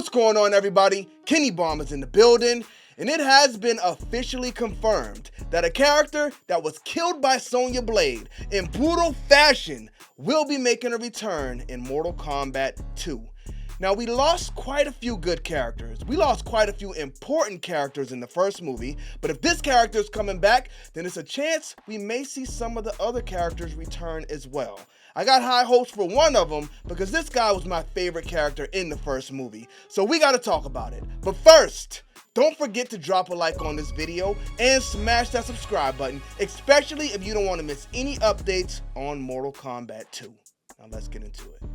What's going on, everybody? Kennybomb is in the building, and it has been officially confirmed that a character that was killed by Sonya Blade in brutal fashion will be making a return in Mortal Kombat 2. Now, we lost quite a few good characters. We lost quite a few important characters in the first movie, but if this character is coming back, then it's a chance we may see some of the other characters return as well. I got high hopes for one of them because this guy was my favorite character in the first movie, so we gotta talk about it. But first, don't forget to drop a like on this video and smash that subscribe button, especially if you don't want to miss any updates on Mortal Kombat 2. Now let's get into it.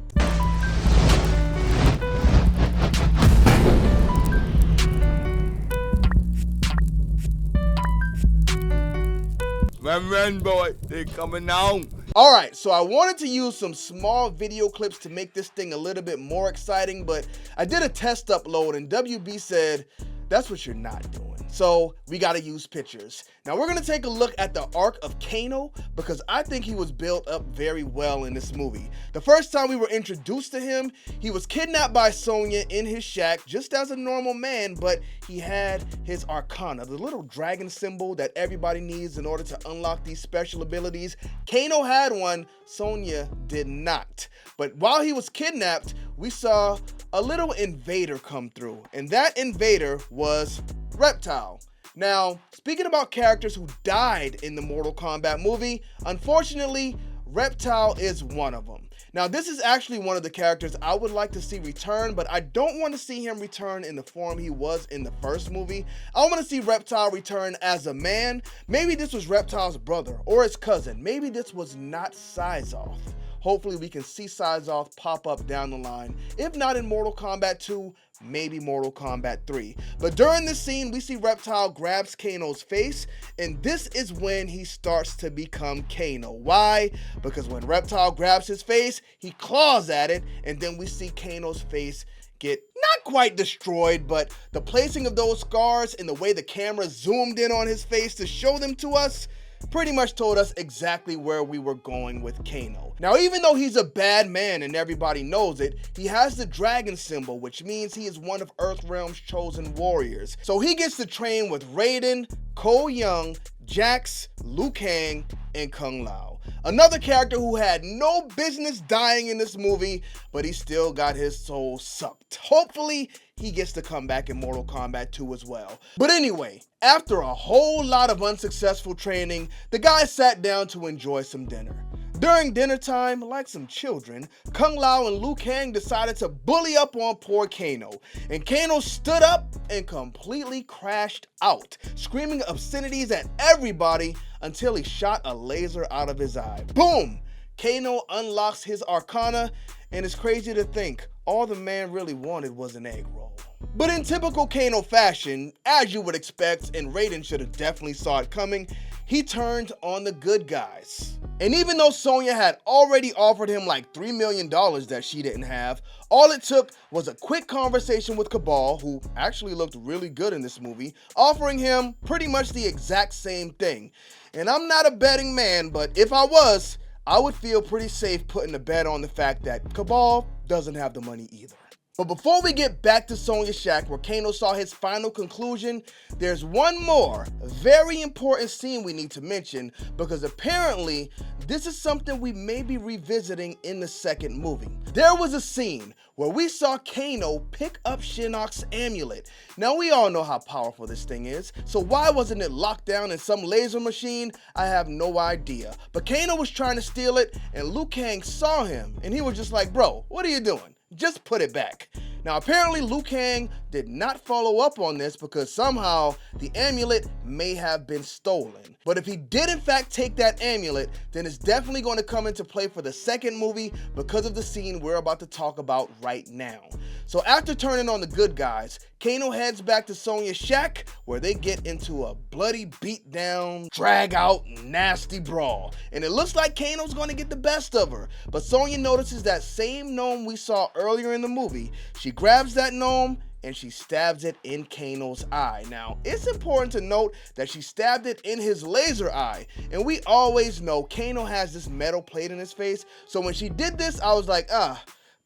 Run, boy, they coming on. Alright, so I wanted to use some small video clips to make this thing a little bit more exciting, but I did a test upload and WB said, that's what you're not doing. So we gotta use pictures. Now we're gonna take a look at the arc of Kano because I think he was built up very well in this movie. The first time we were introduced to him, he was kidnapped by Sonya in his shack just as a normal man, but he had his arcana, the little dragon symbol that everybody needs in order to unlock these special abilities. Kano had one, Sonya did not. But while he was kidnapped, we saw a little invader come through, and that invader was Reptile. Now, speaking about characters who died in the Mortal Kombat movie, unfortunately, Reptile is one of them. Now, this is actually one of the characters I would like to see return, but I don't want to see him return in the form he was in the first movie. I want to see Reptile return as a man. Maybe this was Reptile's brother or his cousin. Maybe this was not Syzoth. Hopefully we can see Syzoth pop up down the line. If not in Mortal Kombat 2, maybe Mortal Kombat 3. But during this scene, we see Reptile grabs Kano's face, and this is when he starts to become Kano. Why? Because when Reptile grabs his face, he claws at it, and then we see Kano's face get not quite destroyed, but the placing of those scars and the way the camera zoomed in on his face to show them to us pretty much told us exactly where we were going with Kano. Now, even though he's a bad man and everybody knows it, he has the dragon symbol, which means he is one of Earthrealm's chosen warriors. So he gets to train with Raiden, Cole Young, Jax, Liu Kang, and Kung Lao. Another character who had no business dying in this movie, but he still got his soul sucked. Hopefully, he gets to come back in Mortal Kombat 2 as well. But anyway, after a whole lot of unsuccessful training, the guys sat down to enjoy some dinner. During dinner time, like some children, Kung Lao and Liu Kang decided to bully up on poor Kano, and Kano stood up and completely crashed out, screaming obscenities at everybody until he shot a laser out of his eye. Boom! Kano unlocks his arcana, and it's crazy to think all the man really wanted was an egg roll. But in typical Kano fashion, as you would expect, and Raiden should have definitely saw it coming, he turned on the good guys. And even though Sonya had already offered him like $3 million that she didn't have, all it took was a quick conversation with Kabal, who actually looked really good in this movie, offering him pretty much the exact same thing. And I'm not a betting man, but if I was, I would feel pretty safe putting a bet on the fact that Kabal doesn't have the money either. But before we get back to Sonya's shack where Kano saw his final conclusion, there's one more very important scene we need to mention because apparently this is something we may be revisiting in the second movie. There was a scene where we saw Kano pick up Shinnok's amulet. Now we all know how powerful this thing is, so why wasn't it locked down in some laser machine? I have no idea. But Kano was trying to steal it and Liu Kang saw him and he was just like, bro, what are you doing? Just put it back. Now apparently Liu Kang did not follow up on this because somehow the amulet may have been stolen. But if he did in fact take that amulet, then it's definitely going to come into play for the second movie because of the scene we're about to talk about right now. So after turning on the good guys, Kano heads back to Sonya's shack where they get into a bloody beatdown, drag out, nasty brawl. And it looks like Kano's going to get the best of her. But Sonya notices that same gnome we saw earlier in the movie. She grabs that gnome and she stabs it in Kano's eye. Now, it's important to note that she stabbed it in his laser eye. And we always know Kano has this metal plate in his face. So when she did this, I was like,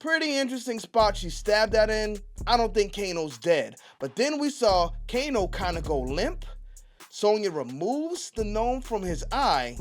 Pretty interesting spot she stabbed that in. I don't think Kano's dead. But then we saw Kano kind of go limp. Sonya removes the gnome from his eye,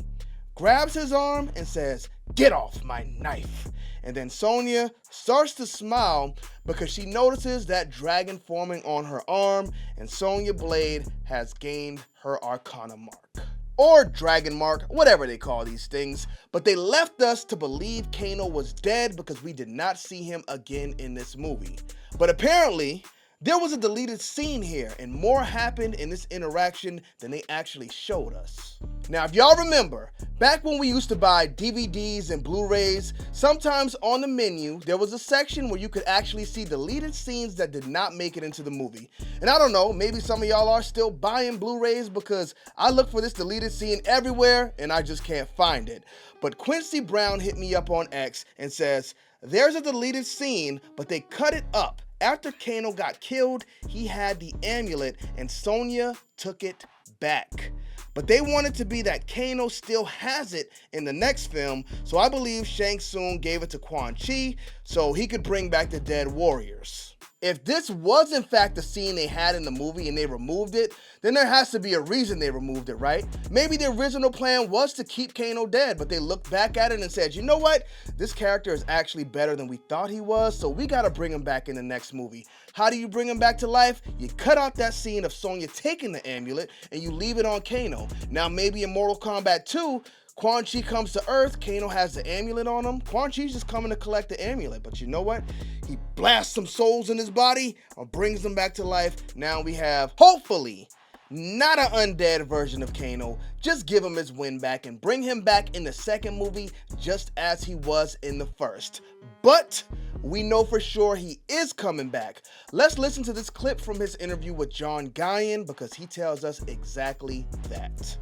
grabs his arm and says, "Get off my knife." And then Sonya starts to smile because she notices that dragon forming on her arm, and Sonya Blade has gained her Arcana mark. Or dragon mark, whatever they call these things. But they left us to believe Kano was dead because we did not see him again in this movie. But apparently, there was a deleted scene here, and more happened in this interaction than they actually showed us. Now, if y'all remember, back when we used to buy DVDs and Blu-rays, sometimes on the menu, there was a section where you could actually see deleted scenes that did not make it into the movie. And I don't know, maybe some of y'all are still buying Blu-rays because I look for this deleted scene everywhere and I just can't find it. But Quincy Brown hit me up on X and says, "There's a deleted scene, but they cut it up. After Kano got killed, he had the amulet and Sonya took it back. But they wanted to be that Kano still has it in the next film, so I believe Shang Tsung gave it to Quan Chi so he could bring back the dead warriors." If this was in fact the scene they had in the movie and they removed it, then there has to be a reason they removed it, right? Maybe the original plan was to keep Kano dead, but they looked back at it and said, you know what? This character is actually better than we thought he was, so we gotta bring him back in the next movie. How do you bring him back to life? You cut out that scene of Sonya taking the amulet and you leave it on Kano. Now maybe in Mortal Kombat 2, Quan Chi comes to Earth, Kano has the amulet on him. Quan Chi's just coming to collect the amulet, but you know what? He blasts some souls in his body or brings them back to life. Now we have, hopefully, not an undead version of Kano. Just give him his win back and bring him back in the second movie just as he was in the first. But we know for sure he is coming back. Let's listen to this clip from his interview with John Guyon because he tells us exactly that.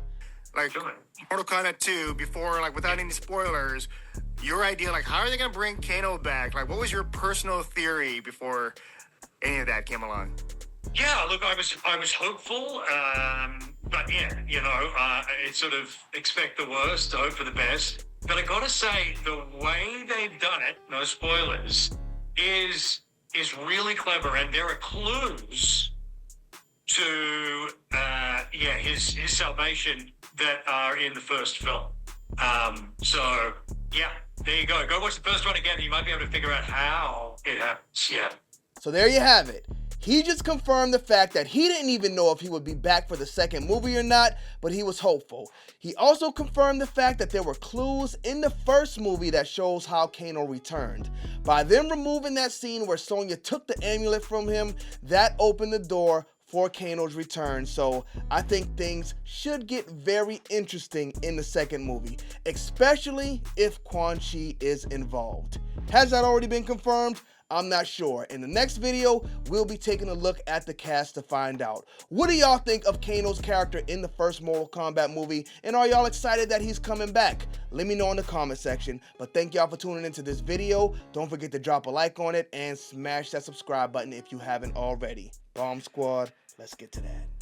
Like Mortal Kombat 2, before, like, without any spoilers, your idea, like, how are they gonna bring Kano back? Like, what was your personal theory before any of that came along? Yeah, look, I was hopeful, but yeah, you know, it's sort of expect the worst, hope for the best. But I gotta say, the way they've done it, no spoilers, is really clever, and there are clues to his salvation that are in the first film. So yeah, there you go. Go watch the first one again. You might be able to figure out how it happens. Yeah. So there you have it. He just confirmed the fact that he didn't even know if he would be back for the second movie or not, but he was hopeful. He also confirmed the fact that there were clues in the first movie that shows how Kano returned. By them removing that scene where Sonya took the amulet from him, that opened the door for Kano's return, so I think things should get very interesting in the second movie, especially if Quan Chi is involved. Has that already been confirmed? I'm not sure. In the next video, we'll be taking a look at the cast to find out. What do y'all think of Kano's character in the first Mortal Kombat movie, and are y'all excited that he's coming back? Let me know in the comment section, but thank y'all for tuning into this video. Don't forget to drop a like on it and smash that subscribe button if you haven't already. Bomb Squad, let's get to that.